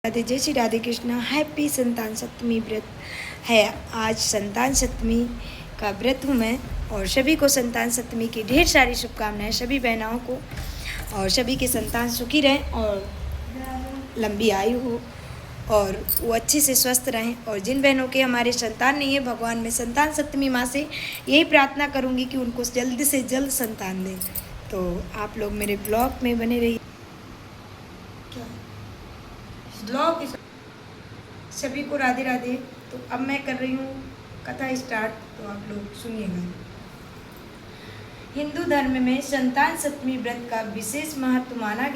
राधे जय श्री राधे कृष्णा। हैप्पी संतान सप्तमी व्रत है। आज संतान सप्तमी का व्रत हूँ मैं, और सभी को संतान सप्तमी की ढेर सारी शुभकामनाएं, सभी बहनाओं को, और सभी के संतान सुखी रहें और लंबी आयु हो और वो अच्छे से स्वस्थ रहें। और जिन बहनों के हमारे संतान नहीं है, भगवान मैं संतान सप्तमी माँ से यही प्रार्थना करूँगी कि उनको जल्द से जल्द संतान दें। तो आप लोग मेरे ब्लॉग में बने रहिए। ब्लॉग सभी को राधे राधे। तो अब मैं कर रही हूँ कथा स्टार्ट, तो आप लोग सुनिएगा। हिंदू धर्म में संतान सप्तमी व्रत का विशेष महत्व माना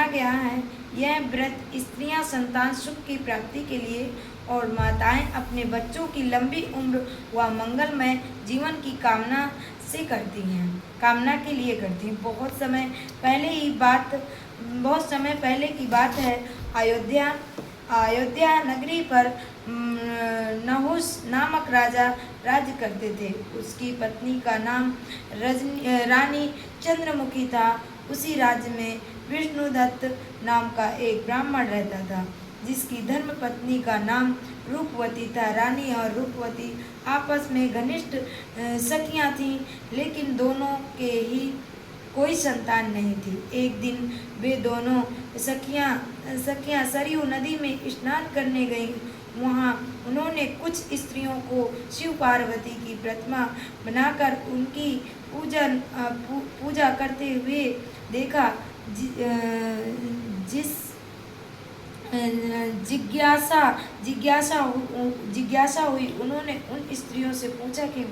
गया है। यह व्रत स्त्रियां संतान सुख की प्राप्ति के लिए और माताएं अपने बच्चों की लंबी उम्र व मंगलमय जीवन की कामना के लिए करती हैं। बहुत समय पहले की बात है। अयोध्या नगरी पर नहुस नामक राजा राज्य करते थे। उसकी पत्नी का नाम रानी चंद्रमुखी था। उसी राज्य में विष्णुदत्त नाम का एक ब्राह्मण रहता था, जिसकी धर्म पत्नी का नाम रूपवती था। रानी और रूपवती आपस में घनिष्ठ सखियां थीं, लेकिन दोनों के ही कोई संतान नहीं थी। एक दिन वे दोनों सखियां सरयू नदी में स्नान करने गईं। वहां उन्होंने कुछ स्त्रियों को शिव पार्वती की प्रतिमा बनाकर उनकी पूजा करते हुए देखा। जिस जिज्ञासा हुई, उन्होंने उन स्त्रियों से पूछा कि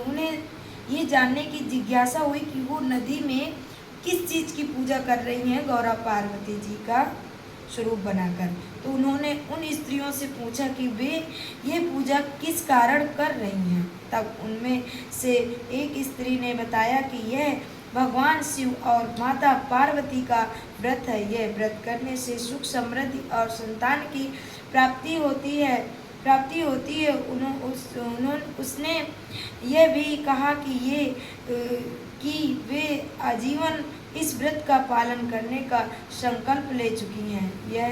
उन्हें ये जानने की जिज्ञासा हुई कि वो नदी में किस चीज़ की पूजा कर रही हैं, गौरा पार्वती जी का स्वरूप बनाकर। तो उन्होंने उन स्त्रियों से पूछा कि वे ये पूजा किस कारण कर रही हैं। तब उनमें से एक स्त्री ने बताया कि यह भगवान शिव और माता पार्वती का व्रत है। यह व्रत करने से सुख समृद्धि और संतान की प्राप्ति होती है। उसने यह भी कहा कि वे आजीवन इस व्रत का पालन करने का संकल्प ले चुकी हैं। यह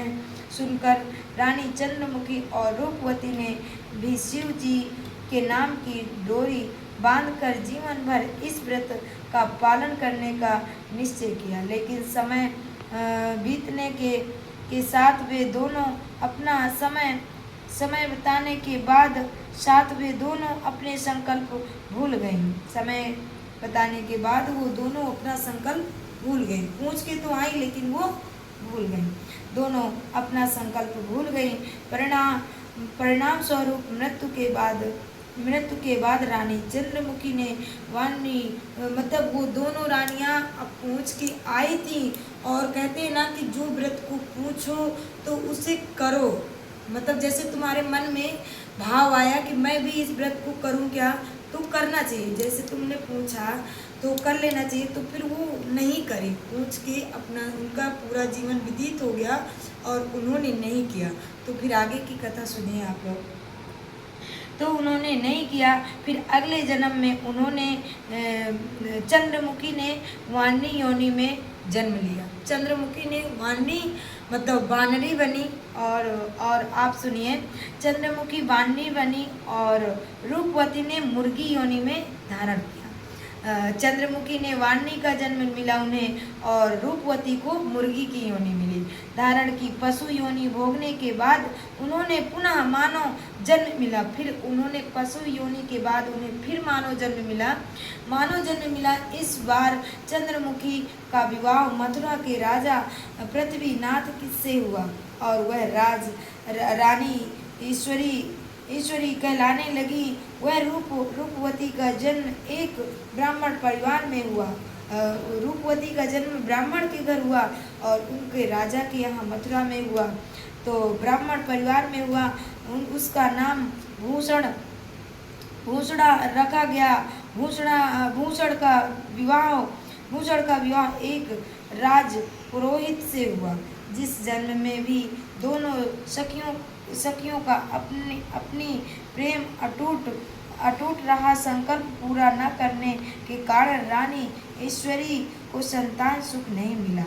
सुनकर रानी चंद्रमुखी और रूपवती ने भी शिव जी के नाम की डोरी बांधकर जीवन भर इस व्रत का पालन करने का निश्चय किया। लेकिन समय बीतने के साथ वे दोनों अपना समय बिताने के बाद वे दोनों अपने संकल्प भूल गईं। समय बताने के बाद वो दोनों अपना संकल्प भूल गईं। पूछ के तो आई, लेकिन वो भूल गईं। दोनों अपना संकल्प भूल गईं। परिणाम स्वरूप मृत्यु के बाद रानी चंद्रमुखी ने वो दोनों रानियां अब पूछ के आई थी। और कहते हैं ना कि जो व्रत को पूछो तो उसे करो। मतलब जैसे तुम्हारे मन में भाव आया कि मैं भी इस व्रत को करूं क्या, तो करना चाहिए। जैसे तुमने पूछा तो कर लेना चाहिए। तो फिर वो नहीं करी, पूछ के उनका पूरा जीवन व्यतीत हो गया और उन्होंने नहीं किया। तो फिर आगे की कथा सुनिए आप लोग। तो उन्होंने नहीं किया। फिर अगले जन्म में चंद्रमुखी ने वाणी योनि में जन्म लिया। चंद्रमुखी ने वाणी मतलब वानरी बनी। और आप सुनिए, चंद्रमुखी वाणी बनी और रूपवती ने मुर्गी योनि में धारण किया। चंद्रमुखी ने वाणी का जन्म मिला उन्हें, और रूपवती को मुर्गी की योनि मिली। धारण की पशु योनि भोगने के बाद उन्होंने पुनः मानव जन्म मिला। फिर उन्होंने पशु योनि के बाद उन्हें फिर मानव जन्म मिला। इस बार चंद्रमुखी का विवाह मथुरा के राजा पृथ्वीनाथ से हुआ, और वह रानी ईश्वरी कहलाने लगी। वह रूपवती का जन्म एक ब्राह्मण परिवार में हुआ। रूपवती का जन्म ब्राह्मण के घर हुआ और उनके राजा के यहाँ मथुरा में हुआ। तो ब्राह्मण परिवार में हुआ। उसका नाम भूषणा रखा गया। भूषण का विवाह एक राज पुरोहित से हुआ। जिस जन्म में भी दोनों सखियों का अपनी प्रेम अटूट रहा। संकल्प पूरा न करने के कारण रानी ईश्वरी को संतान सुख नहीं मिला।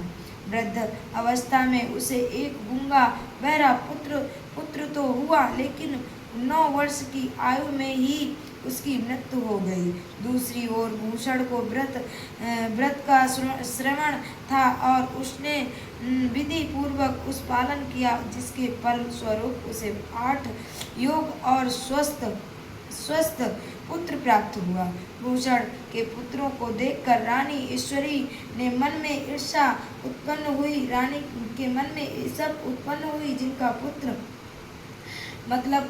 वृद्ध अवस्था में उसे एक गूंगा बहरा पुत्र तो हुआ, लेकिन 9 वर्ष की आयु में ही उसकी मृत्यु हो गई। दूसरी ओर भूषण को व्रत का श्रवण था और उसने विधि पूर्वक उस पालन किया, जिसके फल स्वरूप उसे 8 योग और स्वस्थ पुत्र प्राप्त हुआ। भूषण के पुत्रों को देखकर रानी ईश्वरी ने मन में ईर्ष्या उत्पन्न हुई। रानी के मन में सब उत्पन्न हुई जिनका पुत्र मतलब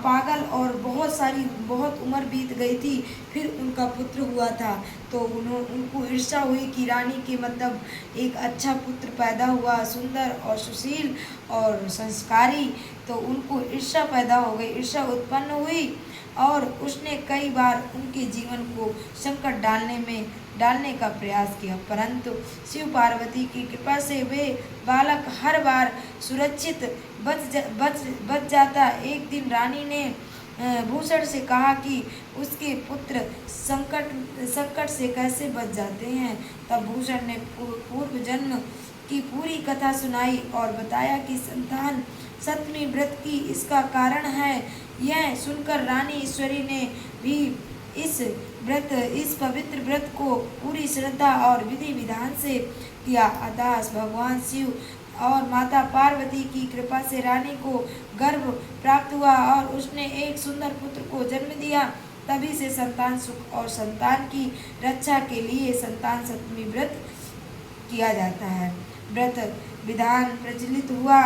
पागल और बहुत उम्र बीत गई थी, फिर उनका पुत्र हुआ था, तो उनको ईर्ष्या हुई कि रानी के मतलब एक अच्छा पुत्र पैदा हुआ, सुंदर और सुशील और संस्कारी, तो उनको ईर्ष्या पैदा हो गई, ईर्ष्या उत्पन्न हुई और उसने कई बार उनके जीवन को संकट डालने का प्रयास किया, परंतु शिव पार्वती की कृपा से वे बालक हर बार सुरक्षित बच जाता। एक दिन रानी ने भूषण से कहा कि उसके पुत्र संकट से कैसे बच जाते हैं। तब भूषण ने पूर्व जन्म की पूरी कथा सुनाई और बताया कि संतान 7वें व्रत की इसका कारण है। यह सुनकर रानी ईश्वरी ने भी इस पवित्र व्रत को पूरी श्रद्धा और विधि विधान से किया। अतः भगवान शिव और माता पार्वती की कृपा से रानी को गर्भ प्राप्त हुआ और उसने एक सुंदर पुत्र को जन्म दिया। तभी से संतान सुख और संतान की रक्षा के लिए संतान 7वें व्रत किया जाता है। व्रत विधान प्रचलित हुआ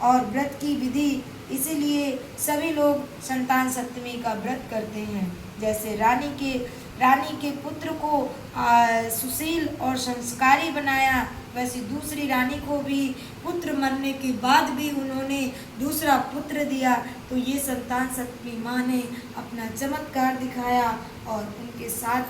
और व्रत की विधि, इसीलिए सभी लोग संतान 7वें का व्रत करते हैं। जैसे रानी के पुत्र को सुशील और संस्कारी बनाया, वैसे दूसरी रानी को भी पुत्र मरने के बाद भी उन्होंने दूसरा पुत्र दिया, तो ये संतान 7वीं माँ ने अपना चमत्कार दिखाया और उनके साथ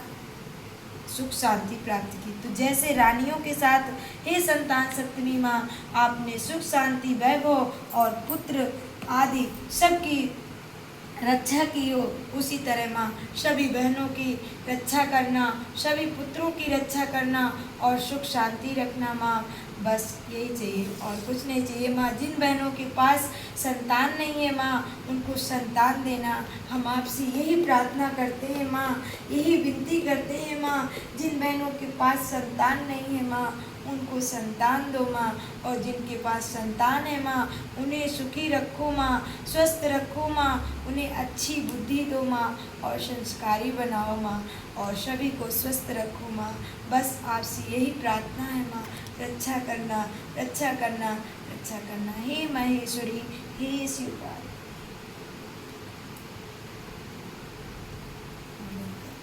सुख शांति प्राप्त की। तो जैसे रानियों के साथ हे संतान 7वीं माँ आपने सुख शांति वैभव और पुत्र आदि सबकी रक्षा की हो, उसी तरह माँ सभी बहनों की रक्षा करना, सभी पुत्रों की रक्षा करना और सुख शांति रखना माँ, बस यही चाहिए और कुछ नहीं चाहिए माँ। जिन बहनों के पास संतान नहीं है माँ, उनको संतान देना। हम आपसे यही प्रार्थना करते हैं माँ, यही विनती करते हैं माँ। जिन बहनों के पास संतान नहीं है माँ, उनको संतान दो माँ, और जिनके पास संतान है माँ, उन्हें सुखी रखो माँ, स्वस्थ रखो माँ, उन्हें अच्छी बुद्धि दो माँ और संस्कारी बनाओ माँ, और सभी को स्वस्थ रखो माँ। बस आपसे यही प्रार्थना है माँ, रक्षा करना, रक्षा करना, रक्षा करना। हे महेश्वरी, हे शिव पार्वती।